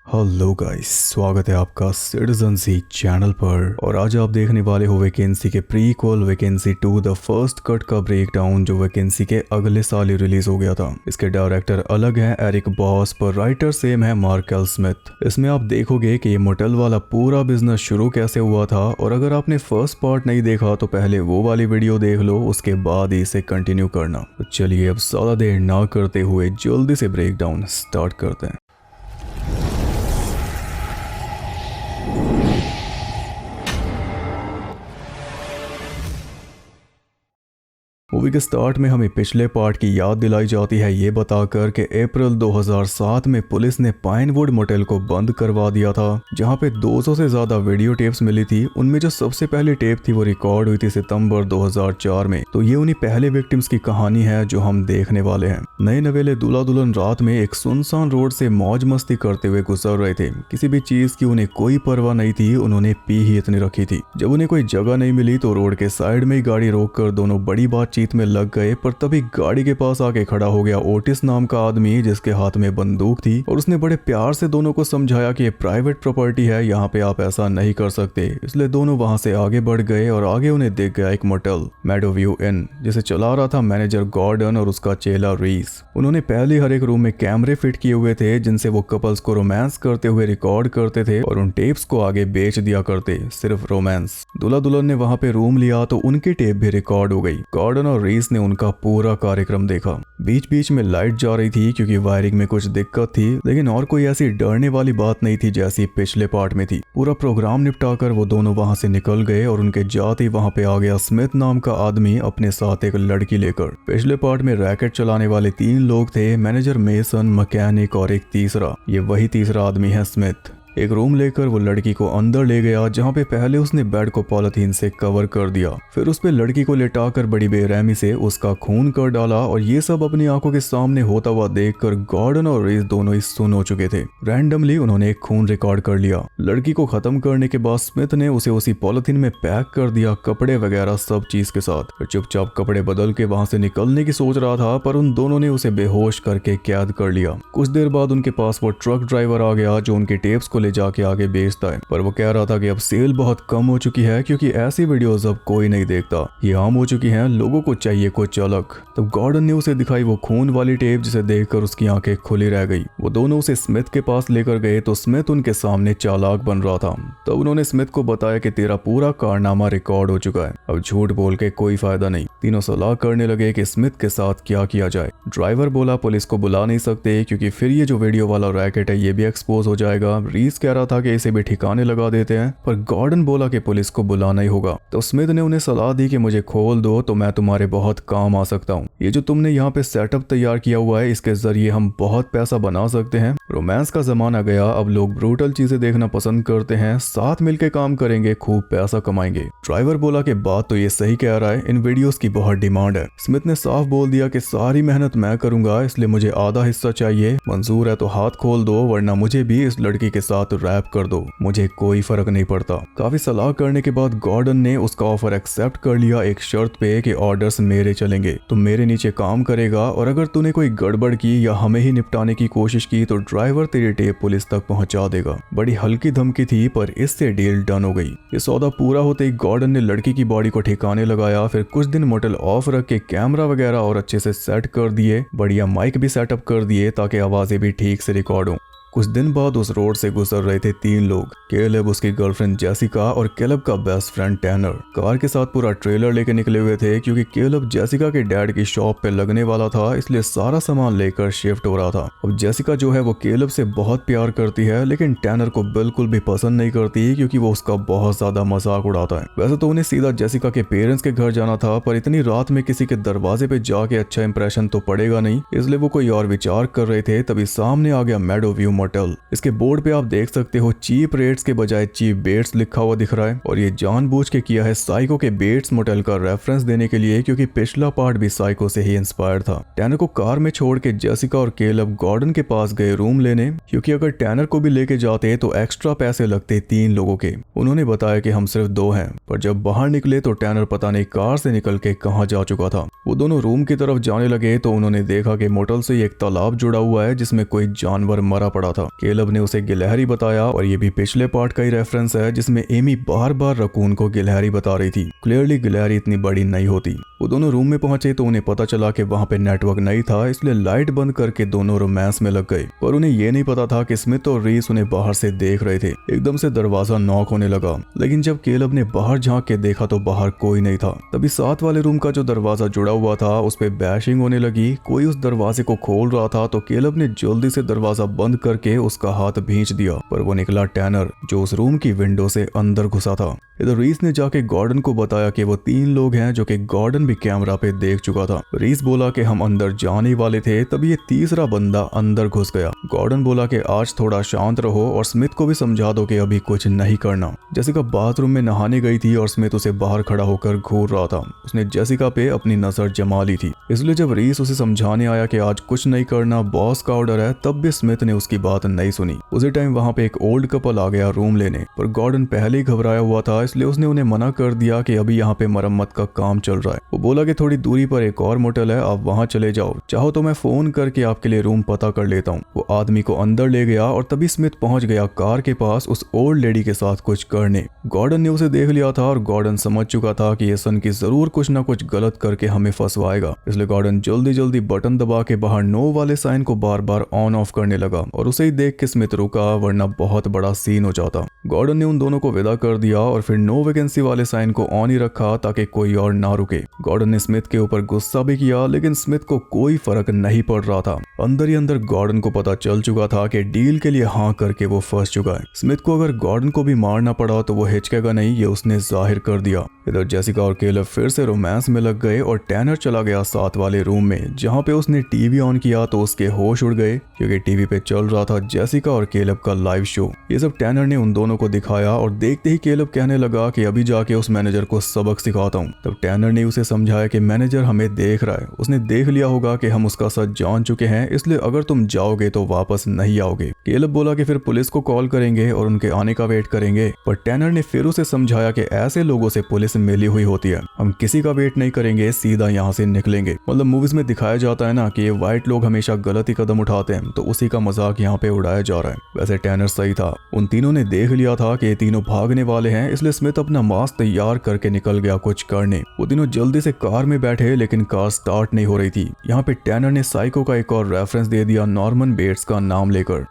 Hello guys, स्वागत है आपका सिटीजन सी चैनल पर। और आज आप देखने वाले हो वैकेंसी के prequel vacancy 2 the first cut का ब्रेकडाउन, जो वैकेंसी के अगले साल ही रिलीज हो गया था। इसके डायरेक्टर अलग हैं एरिक बॉस, पर राइटर सेम है मार्क एल स्मिथ। इसमें आप देखोगे कि ये मोटेल वाला पूरा बिजनेस शुरू कैसे हुआ था। और अगर आपने फर्स्ट पार्ट नहीं देखा तो पहले वो वाली वीडियो देख लो, उसके बाद ही इसे कंटिन्यू करना। तो चलिए अब ज्यादा देर ना करते हुए जल्दी से ब्रेकडाउन स्टार्ट करते हैं। मूवी के स्टार्ट में हमें पिछले पार्ट की याद दिलाई जाती है, ये बताकर कि अप्रैल 2007 में पुलिस ने पाइनवुड मोटेल को बंद करवा दिया था, जहां पे 200 से ज्यादा वीडियो टेप्स मिली थी। उनमें जो सबसे पहली टेप थी वो रिकॉर्ड हुई थी सितंबर 2004 में। तो ये उन्हीं पहले विक्टिम्स की कहानी है जो हम देखने वाले हैं। नए नवेले दूल्हा दुल्हन रात में एक सुनसान रोड से मौज मस्ती करते हुए गुजर रहे थे। किसी भी चीज की उन्हें कोई परवाह नहीं थी, उन्होंने पी ही इतनी रखी थी। जब उन्हें कोई जगह नहीं मिली तो रोड के साइड में ही गाड़ी रोककर दोनों बड़ी बातचीत में लग गए। पर तभी गाड़ी के पास आके खड़ा हो गया ओटिस नाम का आदमी, जिसके हाथ में बंदूक थी। और उसने बड़े प्यार से दोनों को समझाया कि ये प्राइवेट प्रॉपर्टी है, यहाँ पे आप ऐसा नहीं कर सकते। इसलिए दोनों वहां से आगे बढ़ गए और आगे उन्हें दिख गया एक मोटेल, मेडोव्यू इन, जिसे चला रहा था मैनेजर गॉर्डन और उसका चेला रीस। उन्होंने पहले हर एक रूम में कैमरे फिट किए हुए थे, जिनसे वो कपल्स को रोमांस करते हुए रिकॉर्ड करते थे और उन टेप्स को आगे बेच दिया करते, सिर्फ रोमांस। दूल्हा दुल्हन ने वहां पे रूम लिया तो उनकी टेप भी रिकॉर्ड हो गई। गॉर्डन और रीस ने उनका पूरा कार्यक्रम देखा। बीच बीच में लाइट जा रही थी क्योंकि वायरिंग में कुछ दिक्कत थी, लेकिन और कोई ऐसी डरने वाली बात नहीं थी जैसी पिछले पार्ट में थी। पूरा प्रोग्राम निपटाकर वो दोनों वहां से निकल गए और उनके जाते ही वहां पे आ गया स्मिथ नाम का आदमी अपने साथ एक लड़की लेकर। पिछले पार्ट में रैकेट चलाने वाले 3 लोग थे, मैनेजर, मेसन, मैकेनिक और एक तीसरा। ये वही तीसरा आदमी है स्मिथ। एक रूम लेकर वो लड़की को अंदर ले गया, जहाँ पे पहले उसने बेड को पॉलिथीन से कवर कर दिया। फिर उस पे लड़की को लेटाकर बड़ी बेरहमी से उसका खून कर डाला। और ये सब अपनी आंखों के सामने होता हुआ देखकर गॉर्डन और रीस दोनों ही सुन हो चुके थे। रैंडमली उन्होंने एक खून रिकॉर्ड कर लिया। लड़की को खत्म करने के बाद स्मिथ ने उसे उसी पॉलिथीन में पैक कर दिया, कपड़े वगैरह सब चीज के साथ। फिर चुपचाप कपड़े बदल के वहां से निकलने की सोच रहा था, पर उन दोनों ने उसे बेहोश करके कैद कर लिया। कुछ देर बाद उनके पास वो ट्रक ड्राइवर आ गया जो उनके टेप्स को ले जाके आगे बेचता है। पर वो कह रहा था कि अब सेल बहुत कम हो चुकी है क्योंकि ऐसी वीडियोस अब कोई नहीं देखता, ये आम हो चुकी हैं, लोगों को चाहिए कुछ अलग। तब गॉर्डन ने उसे दिखाई वो खून वाली टेप, जिसे देखकर उसकी आंखें खुली रह गई। वो दोनों उसे स्मिथ के पास लेकर गए तो स्मिथ उनके सामने चालाक बन रहा था। तब उन्होंने स्मिथ को बताया कि तेरा पूरा कारनामा रिकॉर्ड हो चुका है, अब झूठ बोल के कोई फायदा नहीं। तीनों सलाह करने लगे कि स्मिथ के साथ क्या किया जाए। ड्राइवर बोला पुलिस को बुला नहीं सकते क्योंकि फिर ये जो वीडियो वाला रैकेट है ये भी एक्सपोज हो जाएगा। रीस कह रहा था कि इसे भी ठिकाने लगा देते हैं, पर गॉर्डन बोला कि पुलिस को बुलाना ही होगा। तो स्मिथ ने उन्हें सलाह दी कि मुझे खोल दो तो मैं तुम्हारे बहुत काम आ सकता हूँ। ये जो तुमने यहाँ पे सेटअप तैयार किया हुआ है, इसके जरिए हम बहुत पैसा बना सकते हैं। रोमांस का जमाना गया, अब लोग ब्रूटल चीजें देखना पसंद करते हैं, साथ मिलकर काम करेंगे, खूब पैसा कमाएंगे। ड्राइवर बोला कि बात तो ये सही कह रहा है, इन वीडियोस की बहुत डिमांड है। स्मिथ ने साफ बोल दिया कि सारी मेहनत मैं करूंगा, इसलिए मुझे आधा हिस्सा चाहिए। मंजूर है तो हाथ खोल दो, वरना मुझे भी इस लड़की के साथ रैप कर दो, मुझे कोई फर्क नहीं पड़ता। काफी सलाह करने के बाद गॉर्डन ने उसका ऑफर एक्सेप्ट कर लिया, एक शर्त पे कि ऑर्डर्स मेरे चलेंगे, तुम मेरे नीचे काम करेगा और अगर तूने कोई गड़बड़ की या हमें ही निपटाने की कोशिश की तो ड्राइवर तेरी टेप पुलिस तक पहुंचा देगा। बड़ी हल्की धमकी थी, पर इससे डील डन हो गई। ये सौदा पूरा होते ही गॉर्डन ने लड़की की बॉडी को ठिकाने लगाया। फिर कुछ दिन मोटेल ऑफ रख के कैमरा वगैरह और अच्छे से सेट कर दिए, बढ़िया माइक भी सेटअप कर दिए ताकि आवाजें भी ठीक से रिकॉर्ड हो। कुछ दिन बाद उस रोड से गुजर रहे थे 3 लोग, केलेब, उसकी गर्लफ्रेंड जेसिका और केलेब का बेस्ट फ्रेंड टैनर। कार के साथ पूरा ट्रेलर लेके निकले हुए थे क्योंकि केलेब जेसिका के डैड की शॉप पे लगने वाला था, इसलिए सारा सामान लेकर शिफ्ट हो रहा था। अब जेसिका जो है वो केलेब से बहुत प्यार करती है, लेकिन टैनर को बिल्कुल भी पसंद नहीं करती क्योंकि वो उसका बहुत ज्यादा मजाक उड़ाता है। वैसे तो उन्हें सीधा जेसिका के पेरेंट्स के घर जाना था, पर इतनी रात में किसी के दरवाजे पे जाके अच्छा इंप्रेशन तो पड़ेगा नहीं, इसलिए वो कोई और विचार कर रहे थे। तभी सामने आ गया मेडोव्यू मोटेल। इसके बोर्ड पे आप देख सकते हो चीप रेट्स के बजाय चीप बेट्स लिखा हुआ दिख रहा है, और ये जानबूझ के किया है साइको के बेट्स मोटेल का रेफरेंस देने के लिए, क्योंकि पिछला पार्ट भी साइको से ही इंस्पायर था। टैनर को कार में छोड़ के जेसिका और केलेब गॉर्डन के पास गए रूम लेने, क्योंकि अगर टैनर को भी लेके जाते तो एक्स्ट्रा पैसे लगते 3 लोगों के। उन्होंने बताया कि हम सिर्फ 2 हैं, पर जब बाहर निकले तो टैनर पता नहीं कार से निकल के कहाँ जा चुका था। वो दोनों रूम की तरफ जाने लगे तो उन्होंने देखा कि मोटेल से एक तालाब जुड़ा हुआ है जिसमें कोई जानवर मरा पड़ा रहा था। केलब ने उसे गिलहरी बताया और ये भी पिछले पार्ट का ही रेफरेंस है जिसमें एमी बार बार रकून को गिलहरी बता रही थी। क्लियरली गिलहरी इतनी बड़ी नहीं होती। वो दोनों रूम में पहुंचे तो उन्हें पता चला कि वहां पे नेटवर्क नहीं था, इसलिए लाइट बंद करके दोनों रोमांस में लग गए। पर उन्हें ये नहीं पता था कि स्मिथ और रीस उन्हें बाहर से देख रहे थे। एकदम से दरवाजा नॉक होने लगा, लेकिन जब केलब ने बाहर झांक के देखा तो बाहर कोई नहीं था। तभी साथ वाले रूम का जो दरवाजा जुड़ा हुआ था उस पे बैशिंग होने लगी। कोई उस दरवाजे को खोल रहा था तो केलब ने जल्दी से दरवाजा बंद करके उसका हाथ भींच दिया, पर वो निकला टैनर, जो उस रूम की विंडो से अंदर घुसा था। इधर रीस ने जाके गॉर्डन को बताया कि वो 3 लोग हैं, जो कि गॉर्डन भी कैमरा पे देख चुका था। रीस बोला कि हम अंदर जाने वाले थे, तभी ये तीसरा बंदा अंदर घुस गया। गॉर्डन बोला कि आज थोड़ा शांत रहो और स्मिथ को भी समझा दो कि अभी कुछ नहीं करना। जेसिका बाथरूम में नहाने गई थी और स्मिथ उसे बाहर खड़ा होकर घूर रहा था। उसने जेसिका पे अपनी नजर जमा ली थी, इसलिए जब रीस उसे समझाने आया कि आज कुछ नहीं करना, बॉस का ऑर्डर है, तब भी स्मिथ ने उसकी बात नहीं सुनी। उसी टाइम वहां पे एक ओल्ड कपल आ गया रूम लेने, पर गॉर्डन पहले ही घबराया हुआ था, इसलिए उसने उन्हें मना कर दिया कि अभी यहाँ पे मरम्मत का काम चल रहा है। वो बोला कि थोड़ी दूरी पर एक और मोटल है, आप वहाँ चले जाओ, चाहो तो मैं फोन करके आपके लिए रूम पता कर लेता हूँ। वो आदमी को अंदर ले गया और तभी स्मिथ पहुंच गया कार के पास उस ओल्ड लेडी के साथ कुछ करने। गॉर्डन ने उसे देख लिया था और गॉर्डन समझ चुका था कि ये सन की जरूर कुछ ना कुछ गलत करके हमें फंसवाएगा, इसलिए गॉर्डन जल्दी जल्दी बटन दबा के बाहर नो वाले साइन को बार बार ऑन ऑफ करने लगा और उसे ही देख के स्मिथ रुका, वरना बहुत बड़ा सीन हो जाता। गॉर्डन ने उन दोनों को विदा कर दिया और फिर नो वैकेंसी वाले साइन को ऑन ही रखा ताकि कोई और ना रुके। गॉर्डन ने स्मिथ के ऊपर गुस्सा भी किया, लेकिन स्मिथ को कोई फर्क नहीं पड़ रहा था। अंदर ही अंदर गॉर्डन को पता चल चुका था कि डील के लिए हाँ करके वो फंस चुका है। स्मिथ को अगर गॉर्डन को भी मारना पड़ा तो वो हिचकेगा नहीं, ये उसने जाहिर कर दिया। इधर जेसिका और केलब फिर से रोमांस में लग गए और टैनर चला गया साथ वाले रूम में, जहाँ पे उसने टीवी ऑन किया तो उसके होश उड़ गए, क्योंकि टीवी पे चल रहा था जेसिका और केलब का लाइव शो। ये सब टैनर ने उन दोनों को दिखाया और देखते ही केलब कहने लगा कि अभी जाके उस मैनेजर को सबक सिखाता हूँ। तब टैनर ने उसे समझाया कि मैनेजर हमें देख रहा है, उसने देख लिया होगा कि हम उसका सच जान चुके हैं, इसलिए अगर तुम जाओगे तो वापस नहीं आओगे। केलब बोला कि फिर पुलिस को कॉल करेंगे और उनके आने का वेट करेंगे, पर टैनर ने फिर उसे समझाया कि ऐसे लोगों से पुलिस मिली हुई होती है, हम किसी का वेट नहीं करेंगे, सीधा यहाँ से निकलेंगे। मतलब मूवीज में दिखाया जाता है ना कि ये व्हाइट लोग हमेशा गलत ही कदम उठाते हैं, तो उसी का मजाक यहाँ पे उड़ाया जा रहा है। वैसे टैनर सही था, उन तीनों ने देख लिया था कि ये तीनों भागने वाले हैं, इसलिए स्मिथ अपना मास्क तैयार करके निकल गया कुछ करने। वो तीनों जल्दी से कार में बैठे, लेकिन कार स्टार्ट नहीं हो रही थी। यहाँ पे टैनर ने साइको का एक और रेफरेंस दे दिया नॉर्मन बेट्स का नाम लेकर।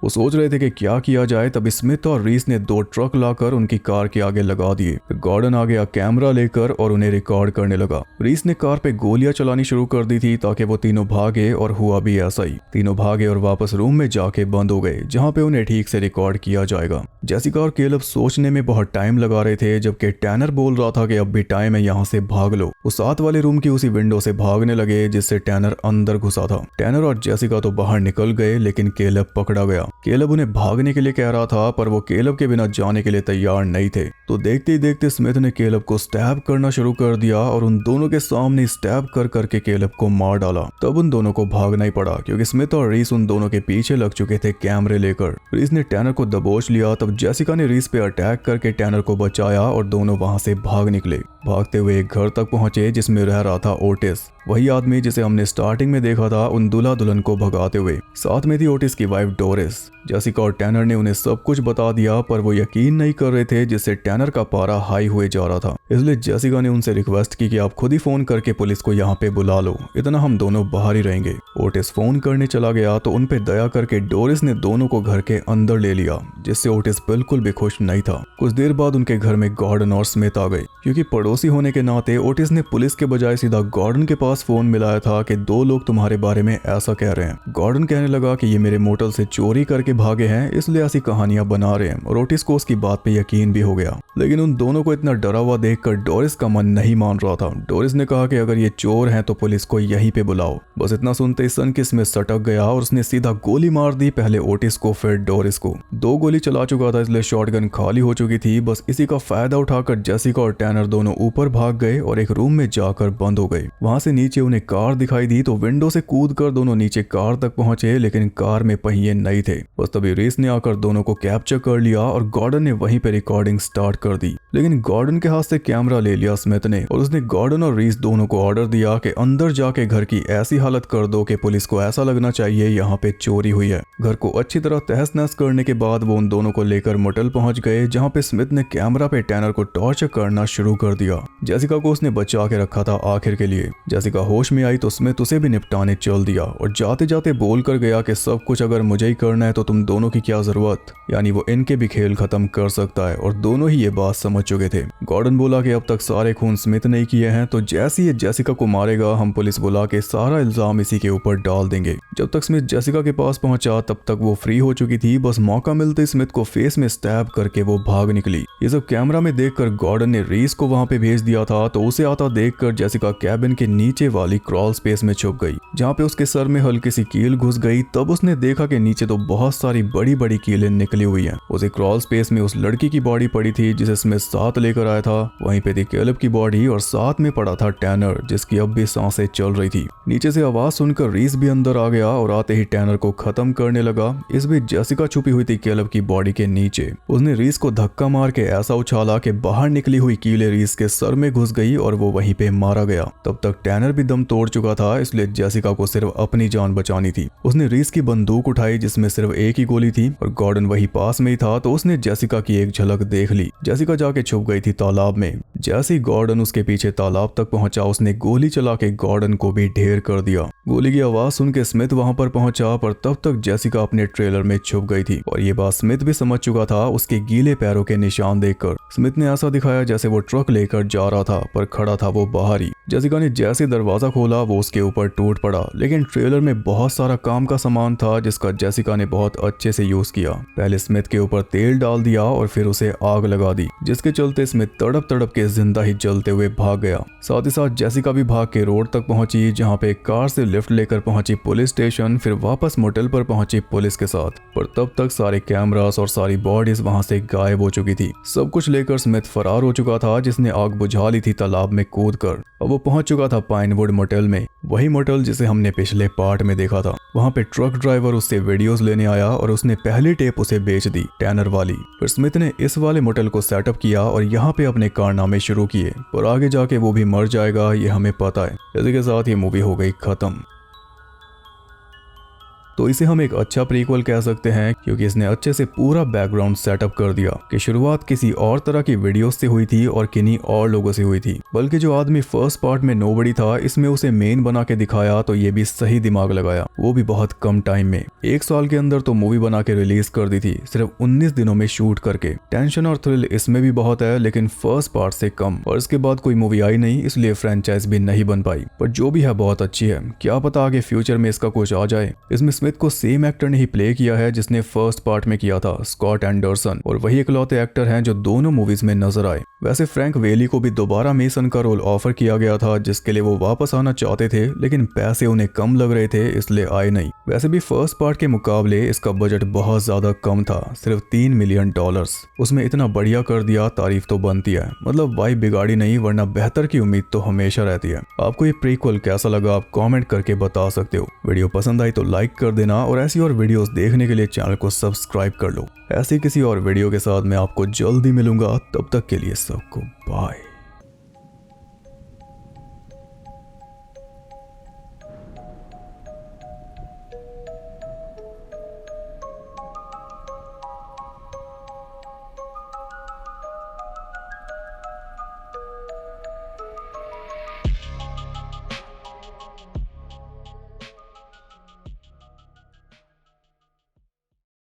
वो सोच रहे थे कि क्या किया जाए, तभी स्मिथ और रीस ने 2 ट्रक लाकर उनकी कार के आगे लगा दिए। गॉर्डन आ गया कैमरा लेकर और उन्हें रिकॉर्ड करने लगा। रीस ने कार पे गोलियां चलानी शुरू कर दी थी ताकि वो तीनों भागे, और हुआ भी ऐसा ही। तीनों भागे और वापस रूम में जाके बंद हो गए, जहाँ पे उन्हें ठीक से रिकॉर्ड किया जाएगा। जेसिका और केलब सोचने में बहुत टाइम लगा रहे थे, जबकि टैनर बोल रहा था कि अब भी टाइम है, यहाँ से भाग लो। वो साथ वाले रूम की उसी विंडो से भागने लगे जिससे टैनर अंदर घुसा था। टैनर और जेसिका तो बाहर निकल गए, लेकिन केलब पकड़ा गया। केलब उन्हें भागने के लिए कह रहा था, पर वो केलब के बिना जाने के लिए तैयार नहीं थे। तो देखते ही देखते स्मिथ ने केलब को स्टैब करना शुरू कर दिया और उन दोनों के सामने स्टैब कर करके केलब को मार डाला। तब उन दोनों को भागना ही पड़ा, क्योंकि स्मिथ और रीस उन दोनों के पीछे लग चुके थे कैमरे लेकर। रीस ने टैनर को दबोच लिया, तब जेसिका ने रीस पे अटैक करके टैनर को बचाया और दोनों वहां से भाग निकले। भागते हुए एक घर तक पहुंचे जिसमें रह रहा था ओटिस, वही आदमी जिसे हमने स्टार्टिंग में देखा था उन दूल्हा दुल्हन को भगाते हुए। साथ में थी ओटिस की वाइफ डोरिस। जेसिका और टैनर ने उन्हें सब कुछ बता दिया, पर वो यकीन नहीं कर रहे थे, जिससे टैनर का पारा हाई हुए जा रहा था। इसलिए जेसिका ने उनसे रिक्वेस्ट की कि आप खुद ही फोन करके पुलिस को यहाँ पे बुला लो, इतना हम दोनों बाहर ही रहेंगे। ओटिस फोन करने चला गया तो उन पे दया करके डोरिस ने दोनों को घर के अंदर ले लिया, जिससे ओटिस बिल्कुल भी खुश नहीं था। कुछ देर बाद उनके घर में गॉर्डन और स्मिथ आ गए। क्योंकि पड़ोसी होने के नाते ओटिस ने पुलिस के बजाय सीधा गॉर्डन के पास फोन मिलाया था कि 2 लोग तुम्हारे बारे में ऐसा कह रहे हैं। गॉर्डन कहने लगा कि ये मेरे मोटल से चोरी करके भागे हैं, इसलिए ऐसी कहानियां बना रहे हैं, और ओटिस को उसकी बात पे यकीन भी हो गया। लेकिन उन दोनों को इतना डरा हुआ देखकर डोरिस का मन नहीं मान रहा था। डोरिस ने कहा कि अगर ये चोर हैं तो पुलिस को यहीं पे बुलाओ। बस इतना सुनते ही सन की स्मिथ सटक गया और उसने सीधा गोली मार दी, पहले ओटिस को फिर डोरिस को। 2 गोली चला चुका था, इसलिए शॉटगन खाली हो चुकी थी। बस इसी का फायदा उठाकर जेसिका और टैनर दोनों ऊपर भाग गए और एक रूम में जाकर बंद हो गए। वहां से नीचे उन्हें कार दिखाई दी तो विंडो से कूद कर दोनों नीचे कार तक पहुंचे, लेकिन कार में पहिए नहीं थे। बस तभी रीस ने आकर दोनों को कैप्चर कर लिया और गॉर्डन ने वहीं पे रिकॉर्डिंग स्टार्ट कर दी। लेकिन गॉर्डन के हाथ से कैमरा ले लिया स्मिथ ने और उसने गॉर्डन और रीस दोनों को ऑर्डर दिया कि अंदर जाके घर की ऐसी हालत कर दो कि पुलिस को ऐसा लगना चाहिए यहाँ पे चोरी हुई है। घर को अच्छी तरह तहस नहस करने के बाद वो उन दोनों को लेकर मोटेल पहुंच गए, जहाँ पे स्मिथ ने कैमरा पे टैनर को टॉर्चर करना शुरू कर दिया। जेसिका को उसने बचा के रखा था आखिर के लिए। जेसिका होश में आई तो स्मिथ उसे भी निपटाने चल दिया और जाते जाते बोल कर गया कि सब कुछ अगर मुझे ही करना है तो तुम दोनों की क्या जरूरत, यानी वो इनके भी खेल खत्म कर सकता है। और दोनों ही ये बात समझ चुके थे। गॉर्डन बोला कि अब तक सारे खून स्मिथ ने किए हैं, तो जैसे ही जेसिका को मारेगा हम पुलिस बुला के सारा इल्जाम इसी के ऊपर डाल देंगे। जब तक स्मिथ जेसिका के पास पहुंचा तब तक वो फ्री हो चुकी थी। बस मौका मिलते स्मिथ को फेस में स्टैब करके वो भाग निकली। ये सब कैमरा में देखकर गॉर्डन ने रीस को वहां पे भेज दिया था, तो उसे आता देखकर जेसिका कैबिन के नीचे वाली क्रॉल स्पेस में छुप गई, जहाँ पे उसके सर में हल्की सी कील घुस गई। तब उसने देखा कि नीचे तो बहुत सारी बड़ी बड़ी कीलें निकली हुई हैं। उसे क्रॉल स्पेस में उस लड़की की बॉडी पड़ी थी जिसे स्मिथ साथ लेकर आया था। वहीं पे थी कैलेब की बॉडी और साथ में पड़ा था टैनर, जिसकी अब भी सांसें चल रही थी। नीचे से आवाज सुनकर रीस भी अंदर आ गया और आते ही टैनर को खत्म करने लगा। इस बीच जेसिका छुपी हुई थी कैलेब की बॉडी के नीचे। उसने रीस को धक्का मार के ऐसा उछाला कि बाहर निकली हुई कीलें रीस के सर में घुस गई और वो वहीं पे मारा गया। तब तक टैनर भी दम तोड़ चुका था, इसलिए जेसिका को सिर्फ अपनी जान बचानी थी। उसने रीस की बंदूक उठाई जिसमें सिर्फ एक ही गोली थी और गॉर्डन वही पास में ही था, तो उसने जेसिका की एक झलक देख ली। जेसिका जाके छुप गई थी तालाब में। जैसे ही गॉर्डन उसके पीछे तालाब तक पहुंचा उसने गोली चला के गॉर्डन को भी ढेर कर दिया। गोली की आवाज सुन के स्मिथ वहां पर पहुंचा, पर तब तक जेसिका अपने ट्रेलर में छुप गई थी और ये बात स्मिथ भी समझ चुका था उसके गीले पैरों के निशान देखकर। स्मिथ ने ऐसा दिखाया जैसे वो ट्रक लेकर जा रहा था, पर खड़ा था वो बाहर ही। जेसिका ने जैसे दरवाजा खोला वो उसके ऊपर टूट पड़ा, लेकिन ट्रेलर में बहुत सारा काम का सामान था जिसका जेसिका ने बहुत अच्छे से यूज किया। पहले स्मिथ के ऊपर तेल डाल दिया और फिर उसे आग लगा दी, जिसके चलते स्मिथ तड़प तड़प के जिंदा ही जलते हुए भाग गया। साथ ही साथ जेसिका भी भाग के रोड तक पहुंची, जहां पे कार से लिफ्ट लेकर पहुंची पुलिस स्टेशन, फिर वापस मोटेल पर पहुंची पुलिस के साथ। पर तब तक सारे कैमरास और सारी बॉडीज वहां से गायब हो चुकी थी। सब कुछ लेकर स्मिथ फरार हो चुका था, जिसने आग बुझा ली थी तालाब में कूदकर। अब वो पहुंच चुका था पाइनवुड मोटेल में, वही मोटेल जिसे हमने पिछले पार्ट में देखा था। वहां पे ट्रक ड्राइवर उससे वीडियोस लेने आया और उसने पहली टेप उसे बेच दी, टैनर वाली। फिर स्मिथ ने इस वाले मोटेल को सेटअप किया और यहाँ पे अपने कारनामे शुरू किए, पर आगे जाके वो भी मर जाएगा ये हमें पता है। इसी के साथ ये मूवी हो गई खत्म। तो इसे हम एक अच्छा प्रीक्वल कह सकते हैं, क्योंकि इसने अच्छे से पूरा बैकग्राउंड सेटअप कर दिया कि शुरुआत किसी और तरह की वीडियोस से हुई थी और किन्हीं और लोगों से हुई थी। बल्कि जो आदमी फर्स्ट पार्ट में नोबडी था, इसमें उसे मेन बना के दिखाया, तो ये भी सही दिमाग लगाया, वो भी बहुत कम टाइम में। 1 साल के अंदर तो मूवी बना के रिलीज कर दी थी, सिर्फ 19 दिनों में शूट करके। टेंशन और थ्रिल इसमें भी बहुत है, लेकिन फर्स्ट पार्ट से कम। और इसके बाद कोई मूवी आई नहीं, इसलिए फ्रेंचाइज भी नहीं बन पाई। पर जो भी है बहुत अच्छी है। क्या पता आगे फ्यूचर में इसका कुछ आ जाए। इसमें स्मिथ को सेम एक्टर ने ही प्ले किया है जिसने फर्स्ट पार्ट में किया था, स्कॉट एंडरसन, और वही इकलौते एक्टर हैं जो दोनों मूवीज में नजर आए। वैसे फ्रैंक वेली को भी दोबारा मेसन का रोल ऑफर किया गया था, जिसके लिए वो वापस आना चाहते थे, लेकिन पैसे उन्हें कम लग रहे थे, इसलिए आए नहीं। वैसे भी फर्स्ट पार्ट के मुकाबले इसका बजट बहुत ज्यादा कम था, सिर्फ $3 मिलियन। उसमें इतना बढ़िया कर दिया, तारीफ तो बनती है। मतलब वाइब बिगाड़ी नहीं, वरना बेहतर की उम्मीद तो हमेशा रहती है। आपको ये प्रीक्वल कैसा लगा आप कमेंट करके बता सकते हो। वीडियो पसंद आई तो लाइक कर देना और ऐसी और वीडियोस देखने के लिए चैनल को सब्सक्राइब कर लो। ऐसी किसी और वीडियो के साथ मैं आपको जल्दी मिलूंगा, तब तक के लिए सबको बाय।